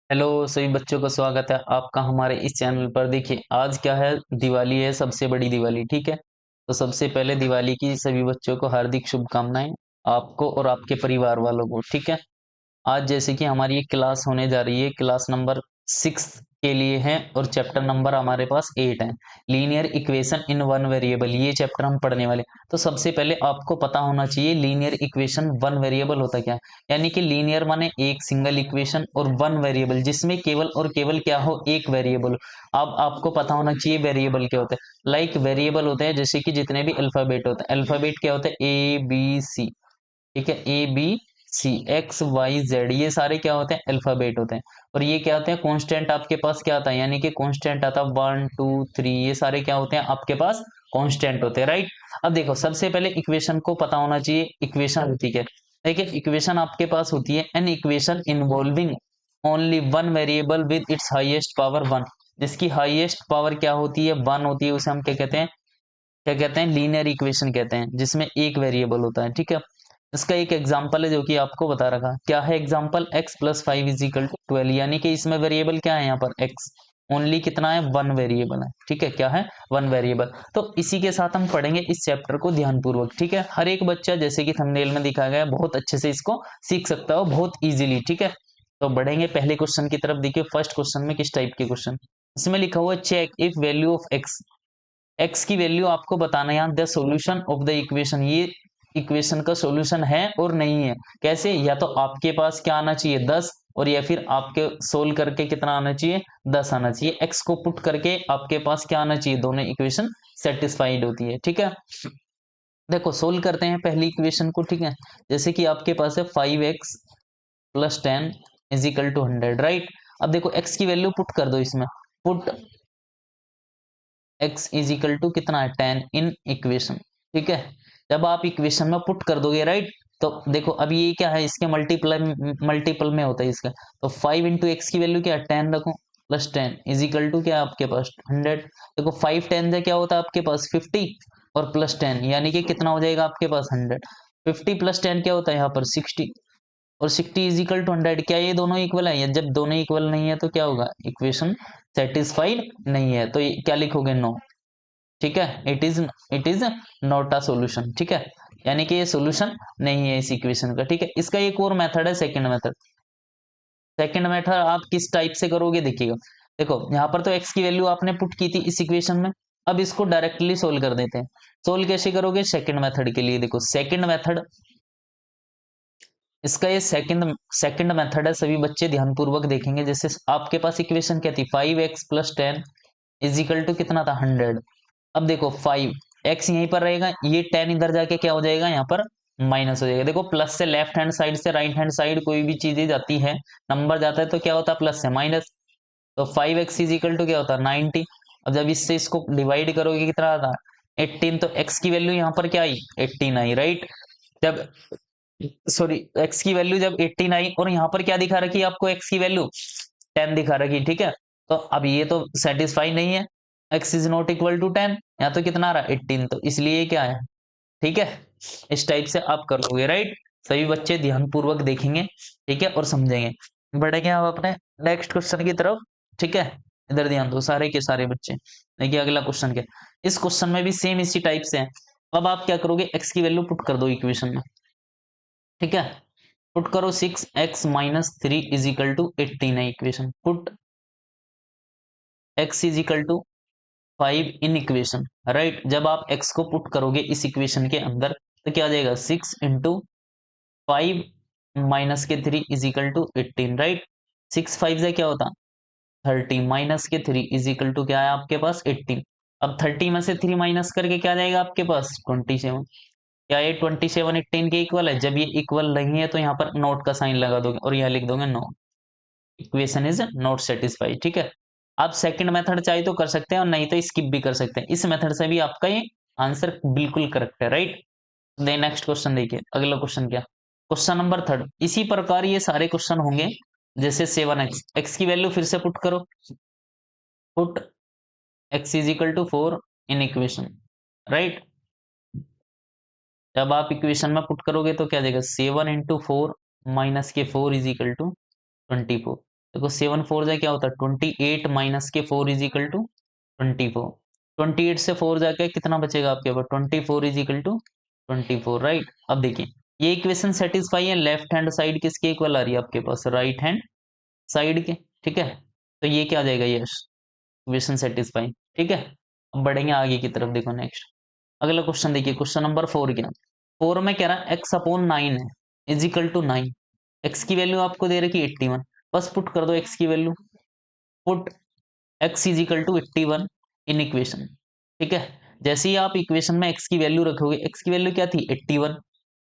Hello सभी बच्चों का स्वागत है आपका हमारे इस चैनल पर। देखिए आज क्या है, दिवाली है, सबसे बड़ी दिवाली। ठीक है, तो सबसे पहले दिवाली की सभी बच्चों को हार्दिक शुभकामनाएं, आपको और आपके परिवार वालों को। ठीक है, आज जैसे कि हमारी एक क्लास होने जा रही है, क्लास नंबर 6 के लिए है और चैप्टर नंबर हमारे पास 8 है। Linear equation in one variable, ये चैप्टर हम पढ़ने वाले। तो सबसे पहले आपको पता होना चाहिए लीनियर इक्वेशन वन वेरिएबल होता क्या है। यानी कि लीनियर माने एक सिंगल इक्वेशन और वन वेरिएबल जिसमें केवल और केवल क्या हो, एक वेरिएबल। अब आपको पता होना चाहिए वेरिएबल क्या होता है। लाइक वेरिएबल होते हैं जैसे कि जितने भी अल्फाबेट होते हैं, अल्फाबेट क्या होता है, ए बी सी। ठीक है, A B C, X Y Z, ये सारे क्या होते हैं, अल्फाबेट होते हैं। और ये क्या होते हैं, कांस्टेंट आपके पास क्या आता है, यानी कि कांस्टेंट आता है 1 2 3, ये सारे क्या होते हैं आपके पास, कांस्टेंट होते हैं। राइट। अब देखो सबसे पहले इक्वेशन को पता होना चाहिए, इक्वेशन होती है। देखिए इक्वेशन आपके पास होती है an equation involving only one variable with its highest power 1। जिसकी हाईएस्ट पावर क्या होती है, 1 होती है, उसे हम क्या कहते हैं, क्या कहते हैं, लीनियर इक्वेशन कहते हैं, जिसमें एक वेरिएबल होता है। ठीक है, इसका एक एग्जांपल है जो कि आपको बता रखा, क्या है example, x plus 5 is equal to 12। यानी कि इसमें वेरिएबल क्या है, यहाँ पर x ओनली कितना है, वन वेरिएबल है। ठीक है, क्या है, वन वेरिएबल। तो इसी के साथ हम पढ़ेंगे इस चैप्टर को ध्यानपूर्वक। ठीक है, हर एक बच्चा जैसे कि थंबनेल में दिखाया गया है बहुत अच्छे से इसको सीख सकता हो, बहुत इजीली। ठीक है, तो बढ़ेंगे पहले क्वेश्चन की तरफ। देखिए फर्स्ट क्वेश्चन में किस टाइप के क्वेश्चन, इसमें लिखा हुआ है check if value of x की वैल्यू आपको बताना है यहाँ, the solution of the equation, ये इक्वेशन का सॉल्यूशन है और नहीं है। कैसे, या तो आपके पास क्या आना चाहिए 10, और या फिर आपके सोल्व करके कितना आना चाहिए, 10 आना चाहिए। एक्स को पुट करके आपके पास क्या आना चाहिए, दोनों इक्वेशन सेटिस्फाइड होती है। ठीक है, देखो सोल्व करते हैं पहली इक्वेशन को। ठीक है, जैसे कि आपके पास है 5x plus 10 is equal to 100। Right. अब देखो एक्स की वैल्यू पुट कर दो इसमें, put x is equal to कितना है, 10 इन इक्वेशन। ठीक है, जब आप इक्वेशन में पुट कर दोगे, राइट, तो देखो अब ये क्या है, इसके मल्टीपल में होता है इसका। तो 5 इंटू एक्स की वैल्यू क्या है, 10 रखो, प्लस 10 इज इक्वल टू क्या है आपके पास 100। देखो 5 10 से क्या होता है आपके पास 50, और प्लस 10 यानी कि कितना हो जाएगा आपके पास 100। 50 प्लस 10 क्या होता है यहाँ पर 60, और 60 इज इक्वल टू 100। क्या ये दोनों इक्वल है, या जब दोनों इक्वल नहीं है तो क्या होगा, इक्वेशन सेटिस्फाइड नहीं है। तो ये क्या लिखोगे, नो। ठीक है, it is not a solution. ठीक है, यानी कि ये सॉल्यूशन नहीं है इस इक्वेशन का। ठीक है, इसका एक और मेथड है, सेकंड मेथड। सेकंड मेथड आप किस टाइप से करोगे, देखिएगा। देखो यहाँ पर तो x की वैल्यू आपने पुट की थी इस इक्वेशन में, अब इसको डायरेक्टली सोल्व कर देते हैं। सोल्व कैसे करोगे, सेकंड मेथड के लिए देखो, सेकंड मेथड, इसका ये सेकंड सेकंड मेथड है, सभी बच्चे ध्यानपूर्वक देखेंगे। जैसे आपके पास इक्वेशन क्या थी, 5x plus 10 is equal to कितना था, 100। अब देखो 5x यहीं पर रहेगा, ये 10 इधर जाके क्या हो जाएगा, यहाँ पर माइनस हो जाएगा। देखो प्लस से लेफ्ट हैंड साइड से राइट हैंड साइड कोई भी चीजें जाती है, नंबर जाता है तो क्या होता है, प्लस से माइनस। तो 5x इज इक्वल टू क्या होता है, 90। अब जब इससे इसको डिवाइड करोगे कितना आता है, 18। तो x की वैल्यू यहाँ पर क्या आई, 18 आई। राइट, जब सॉरी x की वैल्यू जब 18 आई, और यहाँ पर क्या दिखा रखी है आपको, x की वैल्यू 10 दिखा रखी। ठीक है, तो अब ये तो सेटिस्फाई नहीं है, x is not equal to 10, यहाँ तो कितना आ रहा है 18, तो इसलिए ये क्या है। ठीक है, इस टाइप से आप कर लोगे। राइट, सभी बच्चे ध्यानपूर्वक देखेंगे, ठीक है, और समझेंगे। बढ़ेंगे आप अपने नेक्स्ट क्वेश्चन की तरफ। ठीक है, इधर ध्यान दो सारे के सारे बच्चे। देखिए अगला क्वेश्चन क्या, इस क्वेश्चन में भी सेम इसी टाइप से है। अब आप क्या करोगे, x की वैल्यू पुट कर दो इक्वेशन में। ठीक है, पुट करो 6x minus 3 is equal to 18 है equation. Put x is equal to 5 in equation. Right, जब आप x को पुट करोगे इस इक्वेशन के अंदर तो क्या आ जाएगा, 6 इंटू 5 माइनस के 3 इज इक्वल टू 18। राइट, 6 5 से क्या होता, 30 माइनस के 3 इज इक्वल टू क्या है आपके पास 18। अब 30 में से 3 माइनस करके क्या जाएगा आपके पास 27। क्या ये 27 18 के इक्वल है, जब ये इक्वल नहीं है तो यहाँ पर नोट का साइन लगा दोगे और यहाँ लिख दोगे no, equation is not satisfied. ठीक है, आप सेकंड मेथड चाहे तो कर सकते हैं और नहीं तो स्किप भी कर सकते हैं, इस मेथड से भी आपका ये आंसर बिल्कुल करेक्ट है। राइट, दे नेक्स्ट क्वेश्चन देखिए, अगला क्वेश्चन क्या, क्वेश्चन नंबर थर्ड। इसी प्रकार ये सारे क्वेश्चन होंगे, जैसे 7x, x की वैल्यू फिर से पुट करो, put x is equal to 4 in equation. Right, जब आप इक्वेशन में पुट करोगे तो क्या देगा, 7 इंटू 4 माइनस के 4 इज इक्वल टू 24। देखो 7 4 जा क्या होता है 28 माइनस के 4 इज इक्वल टू 24। 28 से 4 जाके कितना बचेगा आपके पास 24 इज इक्वल टू 24, राइट। अब देखिए ये इक्वेशन सेटिस्फाई है, लेफ्ट हैंड साइड किसके इक्वल आ रही है आपके पास, राइट हैंड साइड के, ठीक है। तो ये क्या आ जाएगा, यस, इक्वेशन सेटिस्फाई, ठीक है। अब बढ़ेंगे आगे की तरफ, देखो नेक्स्ट अगला क्वेश्चन देखिए, क्वेश्चन नंबर 4 क्या, 4 में कह रहा है एक्स अपॉन 9 है इज इक्वल टू 9। एक्स की वैल्यू आपको दे रखी 81, बस पुट कर दो एक्स की value, put x is equal to 81 in equation, ठीक है। जैसे ही आप इक्वेशन में एक्स की वैल्यू रखोगे, एक्स की वैल्यू क्या थी 81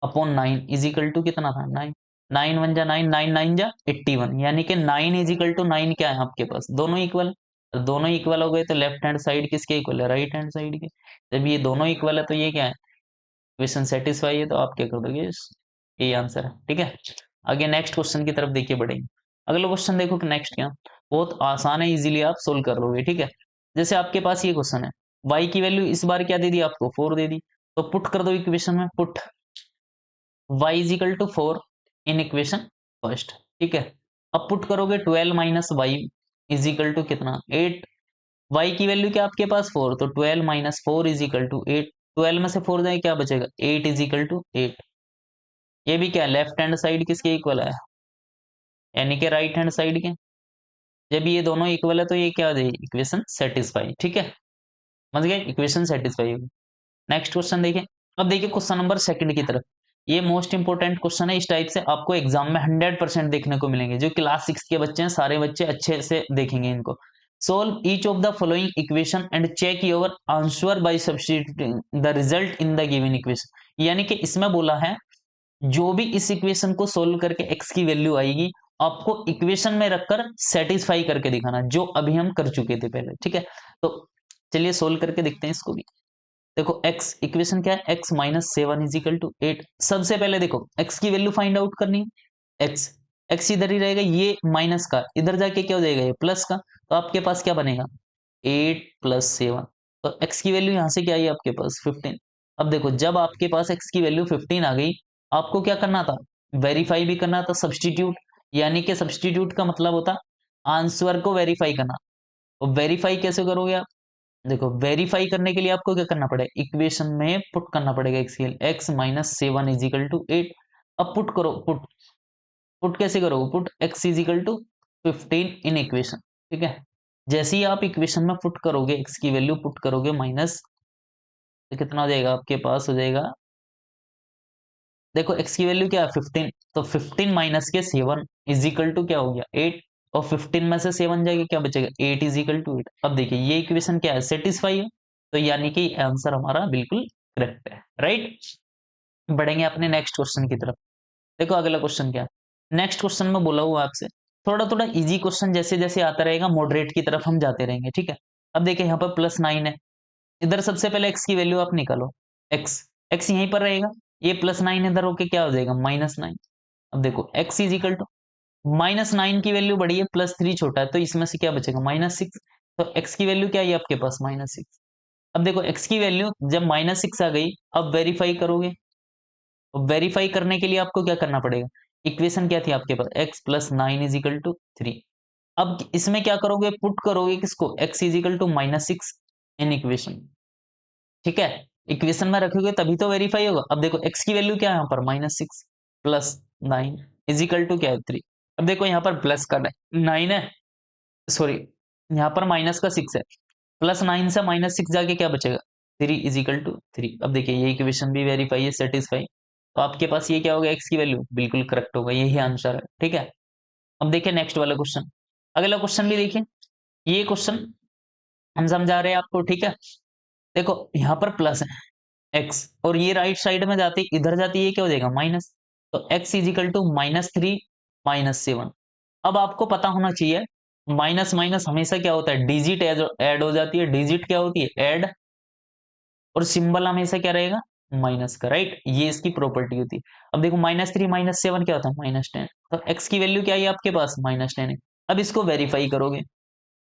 अपॉन 9 इज इक्वल टू कितना था 9, 9 1 जा 9, 9 9 जा 81, यानी कि 9 इज इक्वल टू 9 क्या है आपके पास, दोनों इक्वल। तो दोनों इक्वल हो गए तो लेफ्ट हैंड साइड किसके इक्वल है, राइट हैंड साइड के। जब ये दोनों इक्वल है तो ये क्या है, इक्वेशन सेटिस्फाई है, तो आप क्या कर दोगे, ये आंसर है, ठीक है। आगे नेक्स्ट क्वेश्चन की तरफ देखिए बढ़ेंगे। अगला क्वेश्चन देखो कि नेक्स्ट क्या, बहुत आसान है, इजीली आप सोल्व कर लोगे, ठीक है। जैसे आपके पास ये क्वेश्चन है, y की वैल्यू इस बार क्या दे दी आपको 4 दे दी, तो पुट कर दो इक्वेशन में, put y is equal to 4 in equation first, ठीक है। अब पुट करोगे 12 minus y is equal to कितना 8, y की वैल्यू क्या आपके पास 4, तो 12 माइनस 4 इज इक्वल टू 8, 12 में से 4 जाए क्या बचेगा 8 इज इक्वल टू 8। ये भी क्या लेफ्ट हैंड साइड किसके इक्वल है, यानी कि राइट हैंड साइड के। जब ये दोनों इक्वल है तो ये क्या हो जाएगी, इक्वेशन सेटिस्फाई, ठीक है। समझ गए, इक्वेशन सेटिस्फाई होगी। नेक्स्ट क्वेश्चन देखिए। अब देखिए क्वेश्चन नंबर सेकंड की तरफ, ये मोस्ट इंपोर्टेंट क्वेश्चन है, इस टाइप से आपको एग्जाम में 100% देखने को मिलेंगे। जो क्लास 6 के बच्चे हैं सारे बच्चे अच्छे से देखेंगे इनको। Solve each of the following equation and check your answer by substituting the result in the given equation. यानी कि इसमें बोला है जो भी इस इक्वेशन को सोल्व करके x की वैल्यू आएगी, आपको इक्वेशन में रखकर सेटिस्फाई करके दिखाना, जो अभी हम कर चुके थे पहले, ठीक है। तो चलिए सोल्व करके देखते हैं इसको भी। देखो x इक्वेशन क्या है, x minus 7 is equal to 8। सबसे पहले देखो x की वैल्यू फाइंड आउट करनी है, x इधर ही रहेगा, ये माइनस का इधर जाके क्या हो जाएगा, ये प्लस का, तो आपके पास क्या बनेगा 8 प्लस 7। तो x की वैल्यू यहां से क्या आई आपके पास 15। अब देखो जब आपके पास x की वैल्यू 15 आ गई, आपको क्या करना था, वेरीफाई भी करना था, सब्सटीट्यूट, यानी कि सब्सटीट्यूट का मतलब होता आंसर को वेरीफाई करना। और वेरीफाई कैसे करोगे आप, देखो वेरीफाई करने के लिए आपको क्या करना पड़ेगा, इक्वेशन में पुट करना पड़ेगा एक्स के लिए, x minus 7 is equal to 8। अब पुट करो, पुट पुट कैसे करोगे, put x is equal to 15 in equation, ठीक है। जैसे ही आप इक्वेशन में पुट करोगे, एक्स की वैल्यू पुट करोगे माइनस, तो कितना हो जाएगा आपके पास, हो जाएगा देखो एक्स की वैल्यू क्या है 15, तो 15 माइनस के 7 इज इक्वल टू क्या हो गया 8, और 15 में से 7 जाएगा क्या बचेगा 8 इज इक्वल टू 8। अब देखिए ये इक्वेशन क्या है, सेटिस्फाई है, तो यानी कि आंसर हमारा बिल्कुल करेक्ट है, राइट। बढ़ेंगे अपने नेक्स्ट क्वेश्चन की तरफ। देखो अगला क्वेश्चन क्या है, नेक्स्ट क्वेश्चन में बोला हुआ आपसे थोड़ा थोड़ा इजी क्वेश्चन, जैसे जैसे आता रहेगा मॉडरेट की तरफ हम जाते रहेंगे, ठीक है। अब देखिए यहाँ पर +9 है, इधर सबसे पहले एक्स की वैल्यू आप निकालो, एक्स एक्स यहीं पर रहेगा, ये +9 इधर होके क्या हो जाएगा -9। अब देखो x इज इक्वल टू -9 की वैल्यू बड़ी है, +3 छोटा है, तो इसमें से क्या बचेगा -6। तो x की वैल्यू क्या है आपके पास -6। अब देखो x की वैल्यू जब -6 आ गई, अब वेरीफाई करोगे, अब वेरीफाई करने के लिए आपको क्या करना पड़ेगा, इक्वेशन क्या थी आपके पास x plus 9 is equal to 3। अब इसमें क्या करोगे, पुट करोगे किसको, x is equal to -6 in equation, ठीक है। इक्वेशन में रखोगे तभी तो वेरीफाई होगा। अब देखो x की वैल्यू क्या है यहाँ पर -6 प्लस 9 इज इक्वल टू क्या है 3। अब देखो यहाँ पर प्लस का 9 है, सॉरी यहाँ पर माइनस का 6 है, +9 से -6 जाके क्या बचेगा 3 इज इक्वल टू 3। अब देखिए ये इक्वेशन भी वेरीफाई है, सेटिस्फाई, तो आपके पास ये क्या होगा, x की वैल्यू बिल्कुल करेक्ट होगा, यही आंसर है, ठीक है। अब देखिए नेक्स्ट वाला क्वेश्चन, अगला क्वेश्चन भी देखिए। ये क्वेश्चन हम समझा रहे हैं आपको, ठीक है। देखो यहाँ पर प्लस है x, और ये राइट साइड में जाती इधर जाती है, क्या हो जाएगा माइनस, तो x इज इक्वल टू -3 -7। अब आपको पता होना चाहिए माइनस माइनस हमेशा क्या होता है, डिजिट ऐड हो जाती है, डिजिट क्या होती है ऐड, और सिंबल हमेशा क्या रहेगा माइनस का, राइट, ये इसकी प्रॉपर्टी होती है। अब देखो -3 -7 क्या होता है -10, तो x की वैल्यू क्या है आपके पास -10 है। अब इसको वेरीफाई करोगे,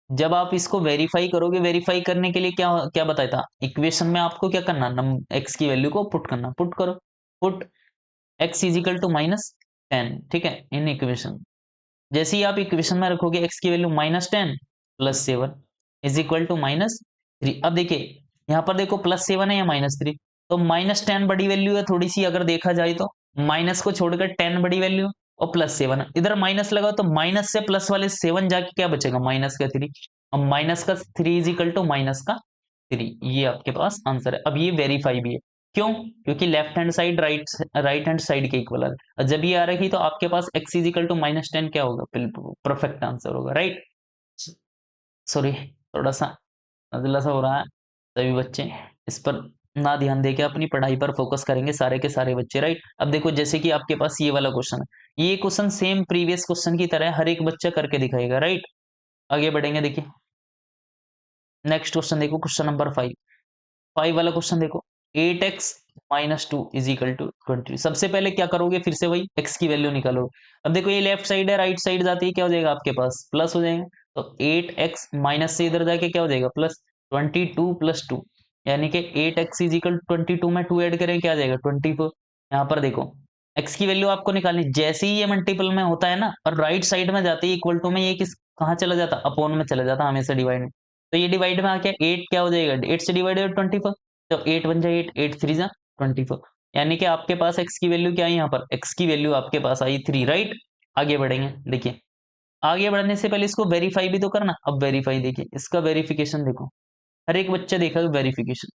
जब आप इसको वेरीफाई करोगे, वेरीफाई करने के लिए क्या क्या बताया था, इक्वेशन में आपको क्या करना, एक्स की वैल्यू को पुट करना, पुट करो, put x is equal to -10, ठीक है, इन इक्वेशन। जैसे ही आप इक्वेशन में रखोगे x की value -10 plus 7 is equal to -3। अब देखिए यहाँ पर देखो +7 है या -3, तो -10 बड़ी वैल्यू है थोड़ी सी अगर देखा जाए तो, माइनस को छोड़कर 10 बड़ी वैल्यू और +7 इधर माइनस लगाओ तो माइनस से प्लस वाले 7 जाके क्या बचेगा, -3। अब -3 इज इक्वल टू -3, ये आपके पास आंसर है। अब ये वेरीफाई भी है, क्यों? क्योंकि left hand side right hand side के इक्वल है, और जब ये आ रही तो आपके पास x इज इक्वल टू -10 क्या होगा, परफेक्ट आंसर होगा, राइट। सॉरी, थोड़ा सा नजला सा हो रहा है, सभी बच्चे इस पर ना ध्यान देके अपनी पढ़ाई पर फोकस करेंगे, सारे के सारे बच्चे, राइट। अब देखो जैसे कि आपके पास ये वाला क्वेश्चन है, ये क्वेश्चन सेम प्रीवियस क्वेश्चन की तरह हर एक बच्चा करके दिखाएगा, राइट। आगे बढ़ेंगे, देखिए नेक्स्ट क्वेश्चन देखो, क्वेश्चन नंबर 5। 5 वाला क्वेश्चन देखो, 8x -2 इज इक्वल टू 20। सबसे पहले क्या करोगे, फिर से वही x की वैल्यू निकालो। अब देखो ये लेफ्ट साइड है, राइट साइड जाती है क्या हो जाएगा आपके पास, प्लस हो जाएगा। तो 8x माइनस से इधर जाके क्या हो जाएगा, प्लस 22 प्लस 2, यानी कि 8x इज इक्वल 22 में 2 ऐड करें क्या आ जाएगा 24। यहाँ पर देखो x की वैल्यू आपको निकालनी, जैसे ही ये मल्टीपल में होता है ना और राइट साइड में जाते ही इक्वल टू में, ये किस कहाँ चला जाता, अपोन में चला जाता हमेशा डिवाइड में। तो ये डिवाइड में आके 8 क्या हो जाएगा, 8 से डिवाइडेड 24, तो 8 बन जाए 8, 8 3 जा 24, यानी कि आपके पास x की वैल्यू क्या है, यहाँ पर x की वैल्यू आपके पास आई 3, राइट। आगे बढ़ेंगे, देखिए आगे बढ़ने से पहले इसको वेरीफाई भी तो करना। अब वेरीफाई देखिए, इसका वेरिफिकेशन देखो, हर एक बच्चा देखा वेरिफिकेशन।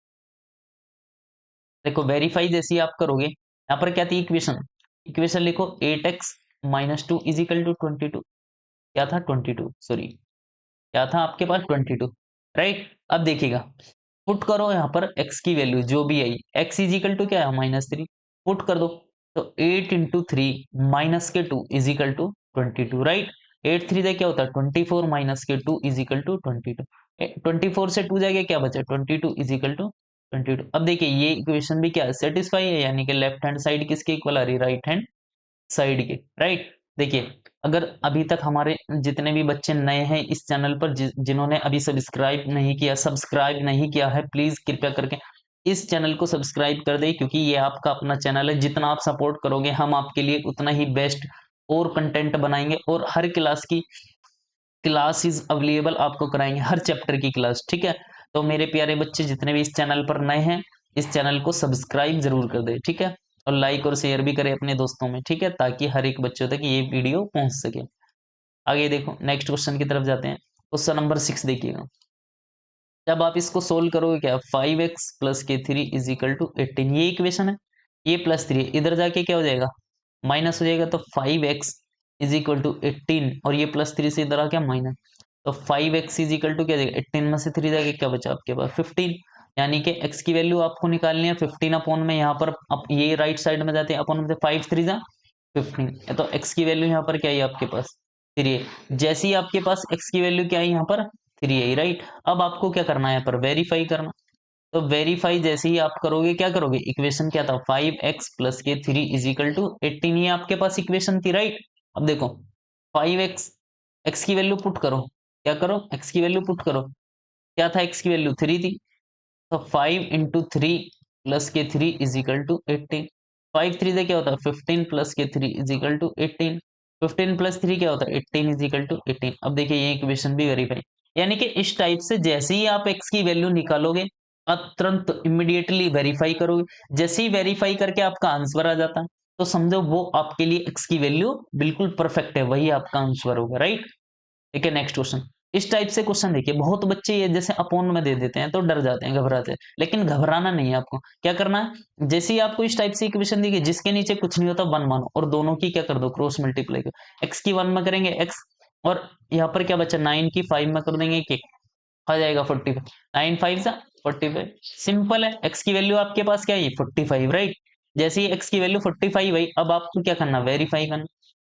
देखो वेरीफाई जैसे ही आप करोगे, यहाँ पर क्या थी इक्वेशन, इक्वेशन लिखो 8x -2 इज इक्वल टू 22, क्या था 22, सॉरी क्या था आपके पास 22, राइट। अब देखिएगा पुट करो यहाँ पर x की वैल्यू जो भी आई, x इज इक्वल टू क्या है -3, पुट कर दो। तो 8 इंटू 3 माइनस के 2 इज इक्वल टू 22, राइट। 8 3 से क्या होता है 24 माइनस के 2 इज इक्वल टू 22, 24 से 2 जाएगा क्या बचा 22 इज इक्वल टू 22। अब देखिए ये इक्वेशन भी क्या है, सेटिस्फाई है, यानी कि लेफ्ट हैंड साइड किसके इक्वल आ रही है, राइट हैंड साइड के, राइट। देखिए अगर अभी तक हमारे जितने भी बच्चे नए हैं इस चैनल पर, जिन्होंने अभी सब्सक्राइब नहीं किया है, प्लीज कृपया करके इस चैनल को सब्सक्राइब कर दे, क्योंकि ये आपका अपना चैनल है। जितना आप सपोर्ट करोगे हम आपके लिए उतना ही बेस्ट और कंटेंट बनाएंगे, और हर क्लास की क्लासेस अवेलेबल आपको कराएंगे, हर चैप्टर की क्लास, ठीक है। तो मेरे प्यारे बच्चे जितने भी इस चैनल पर नए हैं, इस चैनल को सब्सक्राइब जरूर कर दे, ठीक है। और लाइक और शेयर भी करें अपने दोस्तों में, ठीक है, ताकि हर एक बच्चों तक ये वीडियो पहुंच सके। आगे देखो नेक्स्ट क्वेश्चन की तरफ जाते हैं, क्वेश्चन नंबर 6 देखिएगा। जब आप इसको सोल्व करोगे क्या, 5x प्लस के 3 इज इक्वल टू 18, ये इक्वेशन है, ये +3 इधर जाके क्या हो जाएगा, माइनस हो जाएगा। तो 5x इज इक्वल टू 18, और ये +3 से इधर आ गया माइनस, तो 5x इज इक्वल टू क्या जाएगा, 18 में से 3 जाके क्या बचा आपके पास 15, यानी कि x की वैल्यू आपको निकालनी है 15 अपॉन में, यहाँ पर ये राइट साइड में जाते हैं अपॉन में, 5 3 जा 15, तो x की वैल्यू यहाँ पर क्या है आपके पास 3 है। जैसे ही आपके पास x की वैल्यू क्या है यहाँ पर 3 है, राइट। अब आपको क्या करना है यहाँ पर, वेरीफाई करना। तो वेरीफाई जैसे ही आप करोगे, क्या करोगे, इक्वेशन क्या था 5x प्लस के 3 इज इक्वल टू 18, ये आपके पास इक्वेशन थी, राइट। अब देखो 5x, x की वैल्यू पुट करो, क्या करो x की वैल्यू पुट करो, क्या था x की वैल्यू 3 थी, तो 5 इंटू 3 प्लस के 3 इज इक्वल टू 18, 5 3 से क्या होता है 15 प्लस के 3 इज इक्वल टू 18, 15 प्लस 3 क्या होता है 18 इज इक्वल टू 18। अब देखिए ये इक्वेशन भी वेरीफाई, यानी कि इस टाइप से जैसे ही आप x की वैल्यू निकालोगे, आप तुरंत इमीडिएटली वेरीफाई करोगे, जैसे ही वेरीफाई करके आपका आंसर आ जाता है, तो समझो वो आपके लिए x की वैल्यू बिल्कुल परफेक्ट है, वही आपका आंसर होगा, राइट। ठीक है, नेक्स्ट क्वेश्चन। इस टाइप से क्वेश्चन देखिए, बहुत बच्चे ये जैसे अपोन में दे देते हैं तो डर जाते हैं, घबराते हैं, लेकिन घबराना नहीं है आपको। क्या करना है, जैसे ही आपको इस टाइप से इक्वेशन देखिए जिसके नीचे कुछ नहीं होता 1 मानो, और दोनों की क्या कर दो क्रॉस मल्टीप्लाई करो, x की 1 में करेंगे x, और यहाँ पर क्या बचा 9 की 5 में कर देंगे कि आ जाएगा 45, 9 5 सा 45, सिंपल है। x की वैल्यू आपके पास क्या है 45, राइट। जैसे ही x की वैल्यू 45 भाई, अब आपको क्या करना, वेरीफाई करना।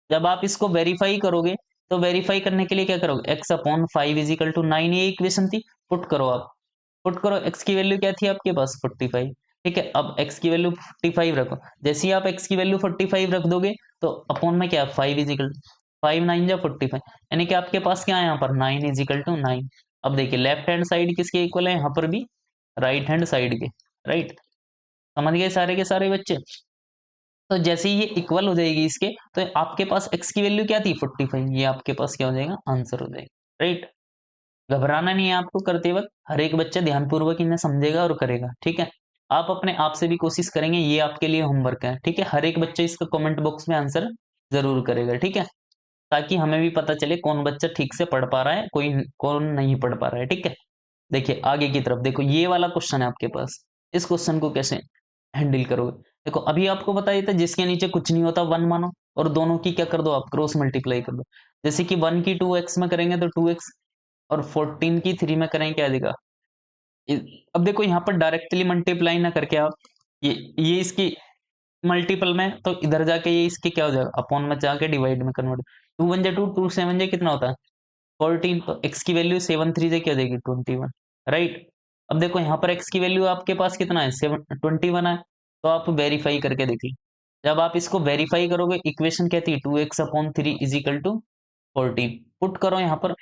जब आप इसको वेरीफाई करोगे, तो वेरीफाई करने के लिए क्या करोगे, x upon 5 is equal to 9, ये इक्वेशन थी, पुट करो आप, पुट करो, x की वैल्यू क्या थी आपके पास 45, ठीक है। अब x की वैल्यू 45 रखो, जैसे ही आप x की वैल्यू 45 रख दोगे, तो अपॉन में क्या 5 इज इक्वल 5 9 जा 45, यानी कि आपके पास क्या है यहाँ पर 9 इज इक्वल टू 9। अब देखिए लेफ्ट हैंड साइड किसके इक्वल है, यहाँ पर भी राइट हैंड साइड के, राइट। समझ गए सारे के सारे बच्चे। तो जैसे ही ये इक्वल हो जाएगी इसके, तो आपके पास x की वैल्यू क्या थी 45, ये आपके पास क्या हो जाएगा आंसर हो जाएगा, राइट। घबराना नहीं है आपको करते वक्त, हर एक बच्चा ध्यानपूर्वक इन्हें समझेगा और करेगा, ठीक है। आप अपने आप से भी कोशिश करेंगे, ये आपके लिए होमवर्क है, ठीक है। हर एक बच्चा इसका कमेंट बॉक्स में आंसर जरूर करेगा, ठीक है, ताकि हमें भी पता चले कौन बच्चा ठीक से पढ़ पा रहा है, कोई कौन नहीं पढ़ पा रहा है, ठीक है। देखिए आगे की तरफ देखो, ये वाला क्वेश्चन है आपके पास, इस क्वेश्चन को कैसे हैंडल करोगे। देखो अभी आपको बताया था जिसके नीचे कुछ नहीं होता 1 मानो, और दोनों की क्या कर दो आप क्रॉस मल्टीप्लाई कर दो। जैसे कि 1 की 2x में करेंगे तो 2x, और 14 की 3 में करेंगे क्या देगा। अब देखो यहाँ पर डायरेक्टली मल्टीप्लाई ना करके आप ये इसकी मल्टीपल में, तो इधर जाके ये इसके क्या हो जाएगा अपॉन में जाके डिवाइड में कन्वर्ट। 2 1 जा 2, 2 7 जा कितना होता है 14, तो x की वैल्यू 7 3 से क्या हो जाएगी 21, राइट। अब देखो यहाँ पर x की वैल्यू आपके पास कितना है 21 है, तो आप वेरीफाई करके देखिए। जब आप इसको वेरीफाई करोगे, इक्वेशन क्या थी 2x/3 is equal to 14, put करो यहाँ पर।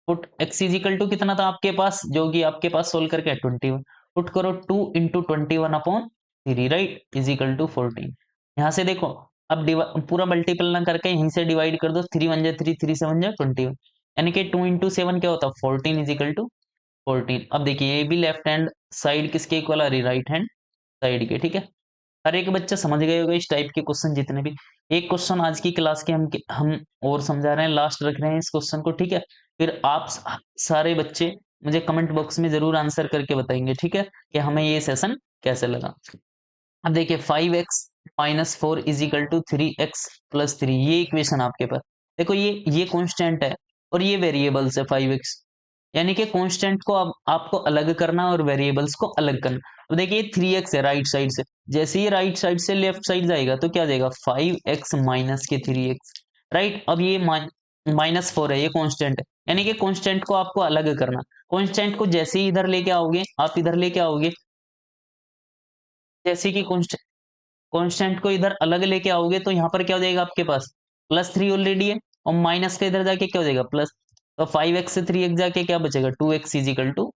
Put x is equal to कितना था आपके पास, जो कि आपके पास सोल्व करके 21, पुट करो 2 into 21/3, right, is equal to 14। यहाँ से देखो, अब पूरा मल्टीपल ना करके यहीं से डिवाइड कर दो, 3 1 जा 3, 3 7 जा 21, यानी कि 2 इंटू 7 क्या होता है 14 इज इक्वल टू 14। अब देखिए ये भी लेफ्ट हैंड साइड किसके इक्वल आ रही, राइट हैंड साइड के, ठीक है। हर एक बच्चा समझ गए होगा इस टाइप के क्वेश्चन जितने भी। एक क्वेश्चन आज की क्लास के हम और समझा रहे हैं, लास्ट रख रहे हैं इस क्वेश्चन को, ठीक है। फिर आप सारे बच्चे मुझे कमेंट बॉक्स में जरूर आंसर करके बताएंगे, ठीक है, कि हमें ये सेशन कैसे लगा। अब देखिए 5x-4 is equal to 3x+3, ये इक्वेशन आपके पास। देखो ये कांस्टेंट है और ये वेरिएबल्स है 5x, यानी कि कांस्टेंट को अब आपको अलग करना और वेरिएबल्स को अलग करना। अब देखिए 3x है राइट साइड से, जैसे ही राइट साइड से लेफ्ट साइड जाएगा तो क्या जाएगा 5x माइनस के 3x, राइट। अब ये -4 है, ये कांस्टेंट है, यानी कि कांस्टेंट को आपको अलग करना। कांस्टेंट को जैसे ही इधर लेके आओगे, आप इधर लेके आओगे, जैसे कि कांस्टेंट को इधर अलग लेके आओगे तो यहाँ पर क्या हो जाएगा आपके पास +3 ऑलरेडी है, और माइनस का इधर जाके क्या हो जाएगा प्लस। तो 5x से 3x जाके क्या बचेगा 2x इज इक्वल टू,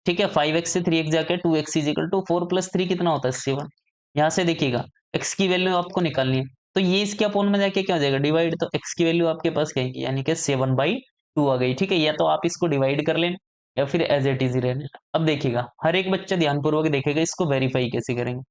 ठीक है, 5x से 3x जाके 2x इज इक्वल टू 4 + 3 कितना होता है 7। यहाँ से देखिएगा x की वैल्यू आपको निकालनी है, तो ये इसके अपोन में जाके क्या हो जाएगा डिवाइड, तो x की वैल्यू आपके पास क्या है यानी कि 7/2 आ गई, ठीक है। या तो आप इसको डिवाइड कर लें या फिर एज इट इज रहने। अब देखिएगा हर एक बच्चा ध्यानपूर्वक देखेगा इसको वेरीफाई कैसे करेंगे।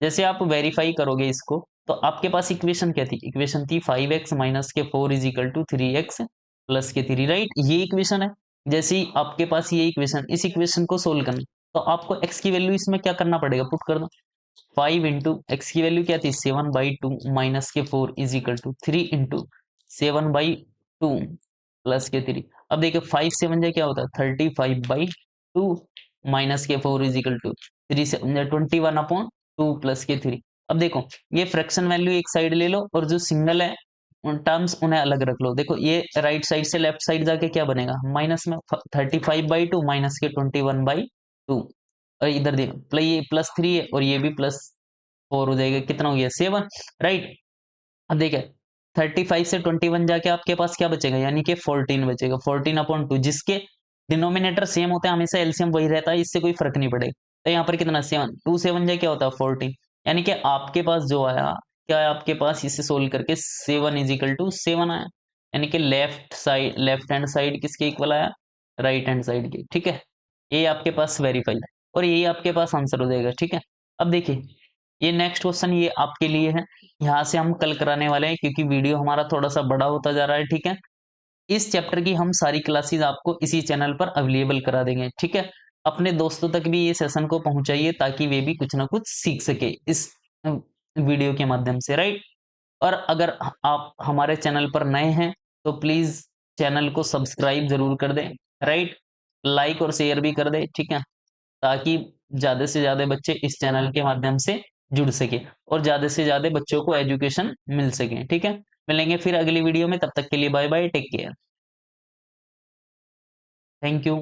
जैसे आप वेरीफाई करोगे इसको, तो आपके पास इक्वेशन क्या थी, इक्वेशन थी 5x माइनस के 4 is equal to 3x plus के 3, राइट, ये इक्वेशन है। जैसे ही आपके पास ये इक्वेशन, इस इक्वेशन को सोल्व करना, तो आपको x की वैल्यू इसमें क्या करना पड़ेगा पुट कर दो। 5 इंटू एक्स की वैल्यू क्या थी 7/2 माइनस के 4 is equal to 3 into 7/2 plus के 3। अब देखिए 5 7 जा क्या होता है 35/2 माइनस के 4 इज इक्वल टू 3 से 21/2 प्लस के 3। अब देखो ये फ्रैक्शन वैल्यू एक साइड ले लो और जो सिंगल है उन टर्म्स उन्हें अलग रख लो। देखो ये राइट साइड से लेफ्ट साइड जाके क्या बनेगा माइनस में 35/2 माइनस के 21/2, और इधर देखो ये +3 है और ये भी +4 हो जाएगा, कितना हो गया 7, राइट। अब देखिए 35 से 21 जाके आपके पास क्या बचेगा यानी कि 14 बचेगा, 14/2, जिसके डिनोमिनेटर सेम होता है हमेशा एलसीएम वही रहता है, इससे कोई फर्क नहीं पड़ेगा। तो यहाँ पर कितना 7 2 7 जा क्या होता है 14, यानी कि आपके पास जो आया क्या है आपके पास इसे सोल्व करके 7 इज इक्वल टू 7 आया, यानी कि लेफ्ट हैंड साइड किसके इक्वल आया राइट हैंड साइड के, ठीक है। ये आपके पास वेरीफाई है और यही आपके पास आंसर हो जाएगा, ठीक है। अब देखिए ये नेक्स्ट क्वेश्चन ये आपके लिए है, यहाँ से हम कल कराने वाले हैं क्योंकि वीडियो हमारा थोड़ा सा बड़ा होता जा रहा है, ठीक है। इस चैप्टर की हम सारी क्लासेस आपको इसी चैनल पर अवेलेबल करा देंगे, ठीक है। अपने दोस्तों तक भी ये सेशन को पहुंचाइए ताकि वे भी कुछ ना कुछ सीख सके इस वीडियो के माध्यम से, राइट। और अगर आप हमारे चैनल पर नए हैं तो प्लीज चैनल को सब्सक्राइब जरूर कर दें, राइट, लाइक और शेयर भी कर दें, ठीक है, ताकि ज्यादा से ज्यादा बच्चे इस चैनल के माध्यम से जुड़ सके और ज्यादा से ज्यादा बच्चों को एजुकेशन मिल सके, ठीक है। मिलेंगे फिर अगली वीडियो में, तब तक के लिए bye bye, take care, thank you.